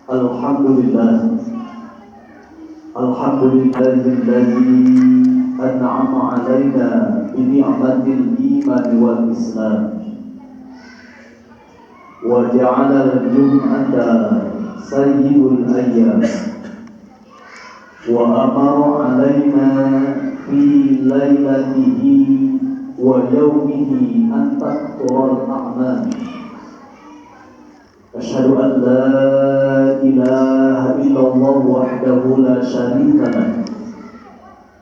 Alhamdulillah, alhamdulillahilladzi an'ama 'alaina bi ni'matil iman wal islam wa ja'ala al-jum'ata sayyidul ayyam wa amara 'alaina fi lailatihi wa yawmihi an taqral a'mal. Asyhadu an la ilaha illallah wahdahu la syarika lah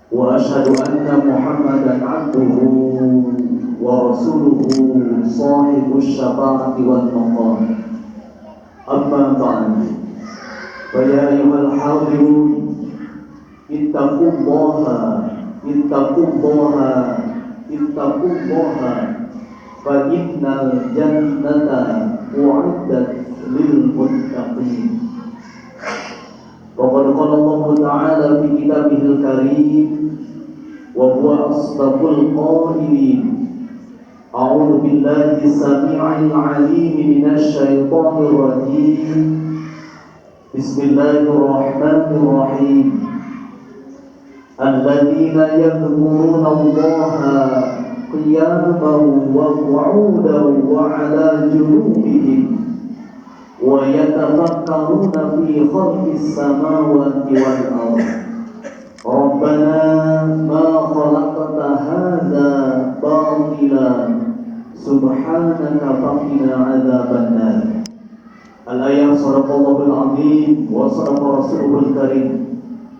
wa asyhadu anna Muhammadan 'abduhu wa rasuluhu shahibus syafa'ati wal maqam. Amma ba'd, fa ya ayyuhal hadirun ittaqullaha fa innal jannata u'iddat lil muttaqin. Waqad qala Allah Ta'ala fi kitabihil karim wa huwa asdaqul qailin. A'udzu billahi as-sami'il 'alim minasy syaithanir rajim. Bismillahirrahmanirrahim. Alladzina yadhkuruna Allaha qiyaman wa qu'udan wa 'ala junubihim wa yatafakkaruna fi khalqis samawati wal ardh. Rabbana ma khalaqta hadza batilan subhanaka faqina 'adzabannar. Al-ayat sadaqallahul 'azim wa sadaqa rasuluhul karim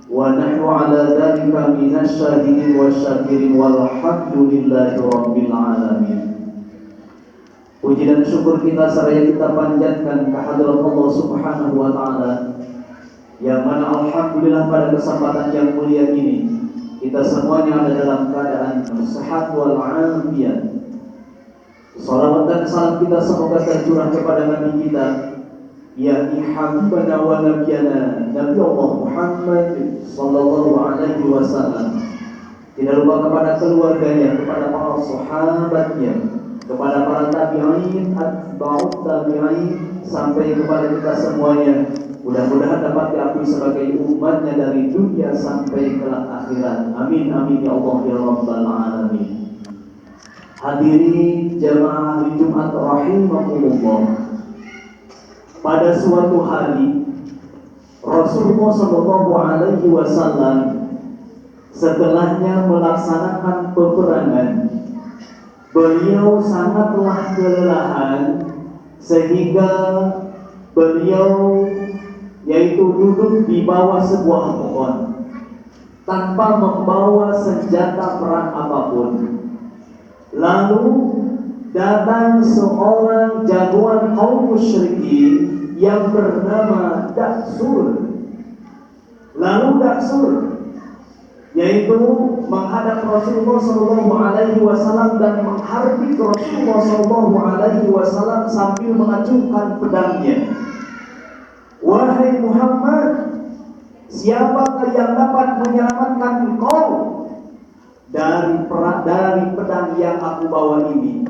wa nahnu 'ala dzalika minasy syahidin wasyakirin walhamdulillahi rabbil alamin. Puji dan syukur kita seraya kita panjatkan kehadirat Allah Subhanahu wa Ta'ala, yang mana alhamdulillah pada kesempatan yang mulia ini kita semuanya ada dalam keadaan sehat wal afiat. Salawat dan salam kita semoga tercurah kepada Nabi kita, yakni habibana wa nabiyana Nabi Allah Muhammad sallallahu alaihi wasallam. Tidak lupa kepada keluarganya, kepada para sahabatnya, kepada para tabi'in, atba'ut tabi'in, sampai kepada kita semuanya. Mudah-mudahan dapat diakui sebagai umatnya dari dunia sampai kelak akhirat. Amin amin ya Allah ya rabbal alamin. Hadirin jamaah hari Jumat rahimahumullah. Pada suatu hari Rasulullah sallallahu alaihi wasallam setelahnya melaksanakan peperangan, beliau sangatlah kelelahan sehingga beliau yaitu duduk di bawah sebuah pohon tanpa membawa senjata perang apapun. Lalu datang seorang jagoan kaum musyrikin yang bernama Daksur. Lalu Daksur yaitu menghadap Rasulullah sallallahu alaihi wasallam dan menghardik Rasulullah sallallahu alaihi wasallam sambil mengacungkan pedangnya. Wahai Muhammad, siapakah yang dapat menyelamatkan engkau dari pedang yang aku bawa ini?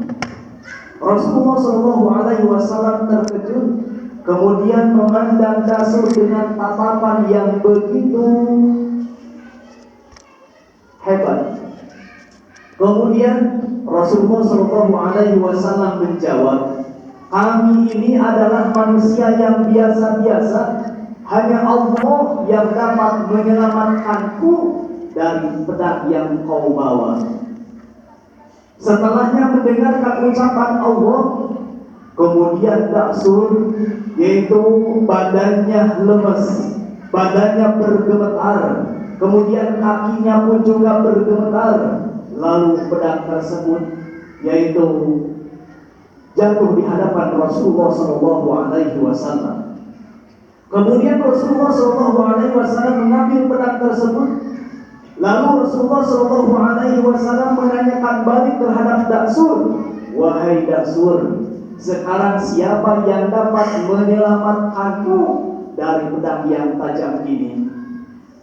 Rasulullah sallallahu alaihi wasallam terkejut, kemudian memandang Daksur dengan tatapan yang begitu hebat. Kemudian Rasulullah sallallahu alaihi wasallam menjawab, kami ini adalah manusia yang biasa-biasa, hanya Allah yang dapat menyelamatkanku dari pedang yang kau bawa. Setelahnya mendengarkan ucapan Allah, kemudian Daksur yaitu badannya lemes, badannya bergemetar, kemudian kakinya pun juga bergemetar. Lalu pedang tersebut yaitu jatuh di hadapan Rasulullah sallallahu alaihi wasallam. Kemudian Rasulullah sallallahu alaihi wasallam mengambil pedang tersebut. Lalu Rasulullah sallallahu alaihi wasallam menanyakan balik terhadap Daksur, wahai Daksur, sekarang siapa yang dapat menyelamatkanmu dari pedang yang tajam ini?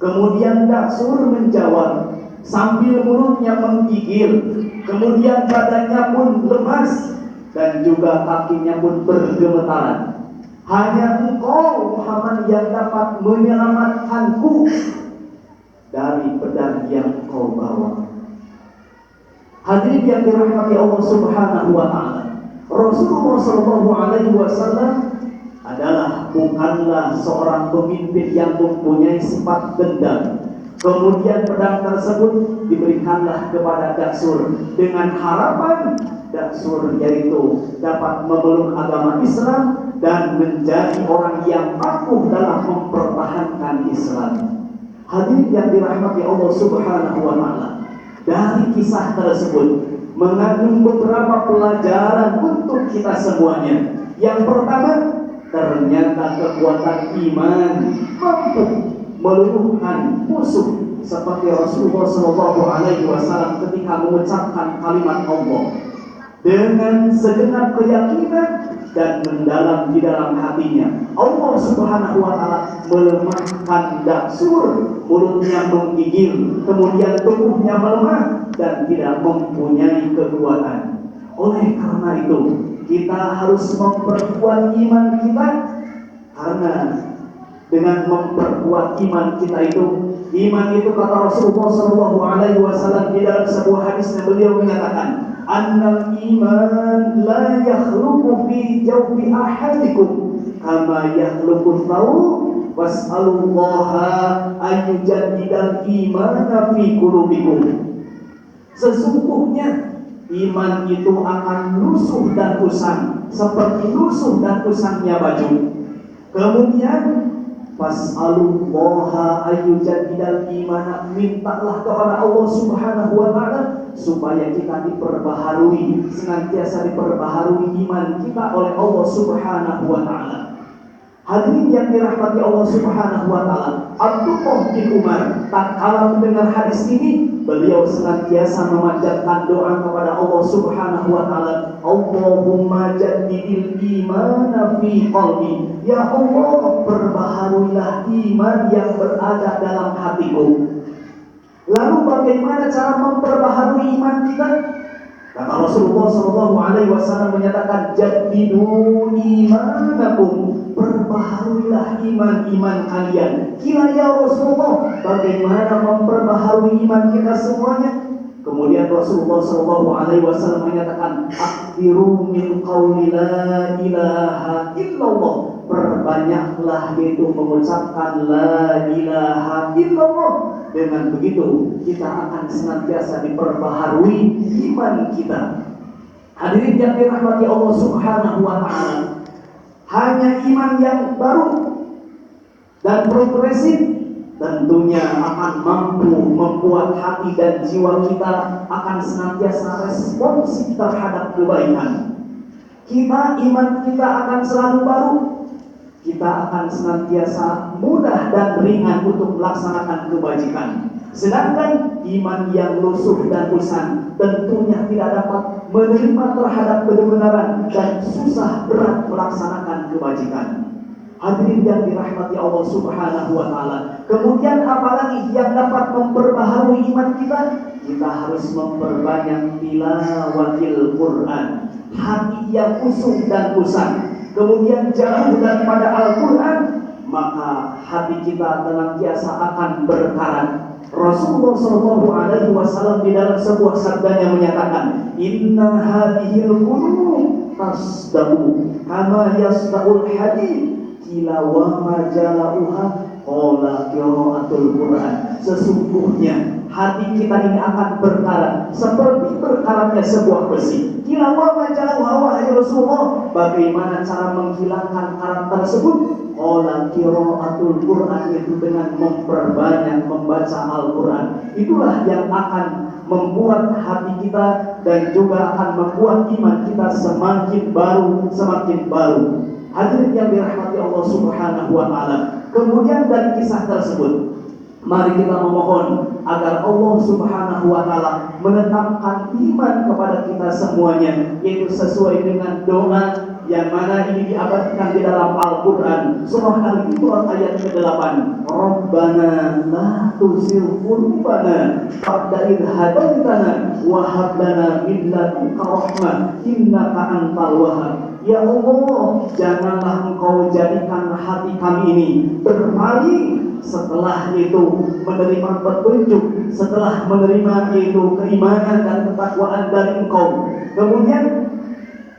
Kemudian Daksur menjawab sambil mulutnya menggigil, kemudian badannya pun lemas dan juga kakinya pun bergemetaran. Hanya Engkau Muhammad yang dapat menyelamatkanku dari pedang yang Engkau bawa. Hadirin yang dirahmati Allah Subhanahu wa taala, Rasulullah sallallahu alaihi wasallam adalah bukanlah seorang pemimpin yang mempunyai sifat dendam. Kemudian pedang tersebut diberikanlah kepada Daksur dengan harapan Daksur yaitu dapat memeluk agama Islam dan menjadi orang yang patuh dalam mempertahankan Islam. Hadirin yang dirahmati Allah Subhanahu wa taala, dari kisah tersebut mengandung beberapa pelajaran untuk kita semuanya. Yang pertama, ternyata kekuatan iman mampu meluluhkan musuh, seperti Rasulullah Shallallahu Alaihi Wasallam ketika mengucapkan kalimat Allah dengan segenap keyakinan dan mendalam di dalam hatinya. Allah Subhanahu wa taala melemahkan Daksur, mulutnya menggigil, kemudian tubuhnya melemah dan tidak mempunyai kekuatan. Oleh karena itu, kita harus memperkuat iman kita, karena dengan memperkuat iman kita iman itu kata Rasulullah Shallallahu Alaihi Wasallam di dalam sebuah hadisnya, beliau menyatakan, annal iman la yakhluqu fi jawfi ahadikum kama yakhluqu thawb was'alullaha ayyujaddidal imana fi qulubikum. Sesungguhnya iman itu akan lusuh dan usang seperti lusuh dan usangnya baju. Kemudian fas'alullaha ayyujaddidal imana, mintalah kepada Allah Subhanahu wa taala supaya kita diperbaharui, senantiasa diperbaharui iman kita oleh Allah Subhanahu wa taala. Hadirin yang dirahmati Allah Subhanahu wa taala, Abdullah bin Umar tatkala mendengar hadis ini, beliau senantiasa memanjatkan doa kepada Allah Subhanahu wa taala, Allahumma jaddidil imana fi qalbi. Ya Allah, perbaharuilah iman yang berada dalam hatiku. Lalu bagaimana cara memperbaharui iman kita? Kata Rasulullah Shallallahu Alaihi Wasallam menyatakan, jaddidu imanakum, perbaharuilah iman kalian. Kira ya Rasulullah, bagaimana memperbaharui iman kita semuanya? Kemudian Rasulullah Shallallahu Alaihi Wasallam menyatakan, akhiru min qawli la ilaha illallah, perbanyaklah yaitu mengucapkan la ilaha illallah. Dengan begitu kita akan senantiasa diperbaharui iman kita. Hadirin yang dirahmati Allah Subhanahu wa taala, hanya iman yang baru dan progresif tentunya akan mampu membuat hati dan jiwa kita akan senantiasa responsif terhadap kebaikan. Iman kita akan selalu baru. Kita akan senantiasa mudah dan ringan untuk melaksanakan kebajikan. Sedangkan iman yang lusuh dan usang tentunya tidak dapat menerima terhadap kebenaran dan susah berat melaksanakan kebajikan. Hadirin yang dirahmati Allah Subhanahu wa taala. Kemudian apalagi yang dapat memperbaharui iman kita? Kita harus memperbanyak tilawatil Quran. Hati yang usung dan usang, kemudian jauh daripada Al-Quran, maka hati kita senantiasa akan berkarat. Rasulullah Shallallahu Alaihi Wasallam di dalam sebuah sabdanya menyatakan, Inna hadhil qulub tasda'u kama yasda'ul hadid kila wa majala'uha qala qira'atul Quran. Sesungguhnya hati kita ini akan berkarat seperti berkaratnya sebuah besi. Kila wa majala'uha, wahai Rasulullah, bagaimana cara menghilangkan karat tersebut? Qala qira'atul Quran, itu dengan memperbanyak membaca Al-Quran. Itulah yang akan membuat hati kita dan juga akan membuat iman kita semakin baru. Hadirin yang dirahmati Allah Subhanahu wa taala. Kemudian dari kisah tersebut, mari kita memohon agar Allah Subhanahu wa taala menetapkan iman kepada kita semuanya, yaitu sesuai dengan doa yang mana ini diabadikan di dalam Al-Quran, surah Al-Imran ayat ke-8. Rabbana la tuzigh qulubana ba'da idh hadaitana wa hab lana min ladunka rahmah innaka antal wahhab. Ya Allah, janganlah Engkau jadikan hati kami ini berpaling setelah itu menerima petunjuk, setelah menerima itu keimanan dan ketakwaan dari Engkau. Kemudian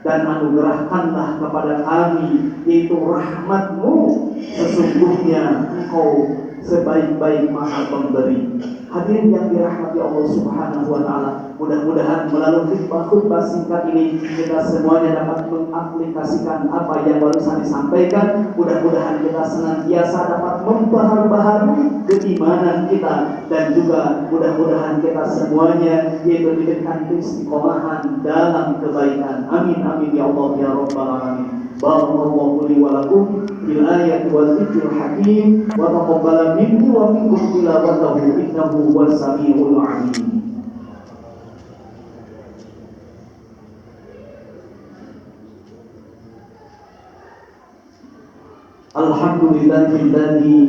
dan anugerahkanlah kepada kami yaitu rahmat-Mu, sesungguhnya Engkau sebaik-baik Maha Pemberi. Hadirin yang dirahmati Allah Subhanahu wa taala, mudah-mudahan melalui khutbah singkat ini kita semuanya dapat mengaplikasikan apa yang barusan disampaikan. Mudah-mudahan kita senantiasa dapat memperbaharui keimanan kita, dan juga mudah-mudahan kita semuanya yaitu diberikan istiqomahan dalam kebaikan. Amin amin ya Allah ya rabbal alamin. Barakallahu li wa lakum bil ayati wal dzikril hakim wa taqabbala minni wa minkum tilawatahu innahu huwas samiul alim. Alhamdulillahilladzi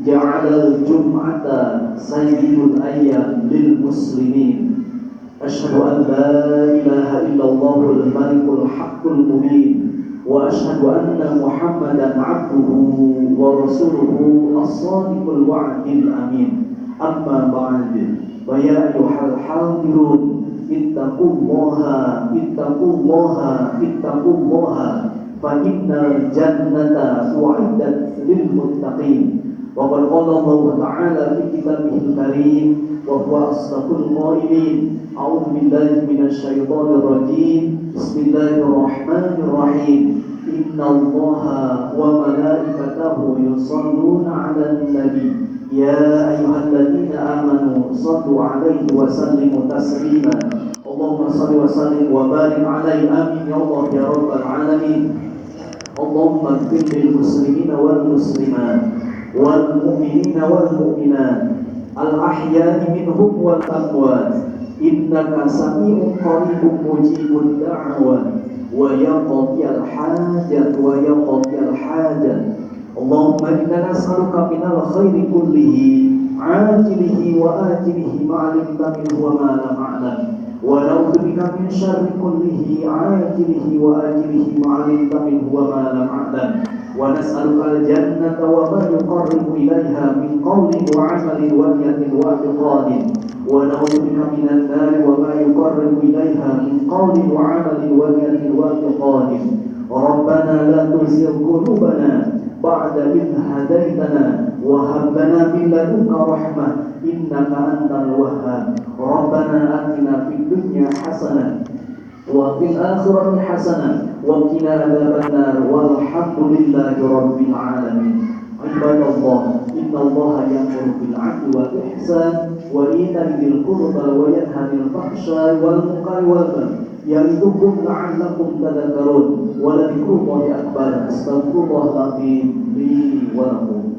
ja'alal jum'ata sayyidul ayyam lil muslimin. Asyhadu an la ilaha illallahul malikul haqqul mubin. Wa asyhadu anna Muhammadan abduhu wa rasuluhu as-sadiqul wa'dil amin. Amma ba'd. Wa ya ayyuhal hadirun ittaqullaha fa innal jannata u'iddat lil muttaqin. Wa qala Allah ta'ala fi kitabihil karim wa huwa asdaqul qailin. A'udzu billahi minasy syaithanir rajim. Bismillahirrahmanirrahim. Innallaha wa malaikatahu yusholluna 'alan nabi. Ya ayyuhalladzina amanu shallu 'alaihi wa sallimu taslima. Allahumma shalli wa sallim wa barik 'alaihi. Amin ya Allah ya rabbal alamin. Allahumma ighfir lil muslimina wal muslimat wal mu'minina wal mu'minat al ahya'i minhum wal amwat. Innaka sami'un qaribun mujibud da'wat wa yaqdiyal hajat wa yaqdiyal hajat. Allahumma inna nas'aluka minal khairi kullihi ajilihi wa ajilihi ma'alimta minhu wa ma lam a'lam, wa na'udzu bika min syarri kullihi ajilihi wa ajilihi ma'alimta minhu wa ma lam a'lam, wa nas'aluka al-jannata wa ma yuqarribu ilaiha min qawlin wa 'amalin wa niyatin wa i'tiqadin, wa na'udzu bika minan nari wa ma yuqarribu ilaiha min qawlin wa 'amalin wa niyatin wa i'tiqadin. Rabbana la tuzigh qulubana ba'da idh hadaitana wa hab lana min ladunka rahmah innaka antal wahhab. Rabbana atina fid dunya hasanah wa fil akhirati hasanah wa qina adzabannar walhamdulillahi rabbil alamin. Ibadallah, innallaha ya'muru bil 'adli wal ihsan wa ita'i dzil qurba wa yanha 'anil fahsya'i wal munkari wal baghi ya'idukum la'allakum tadhakkarun. Wa la dzikrullahi akbar. Astaghfirullahal azim li wa lakum.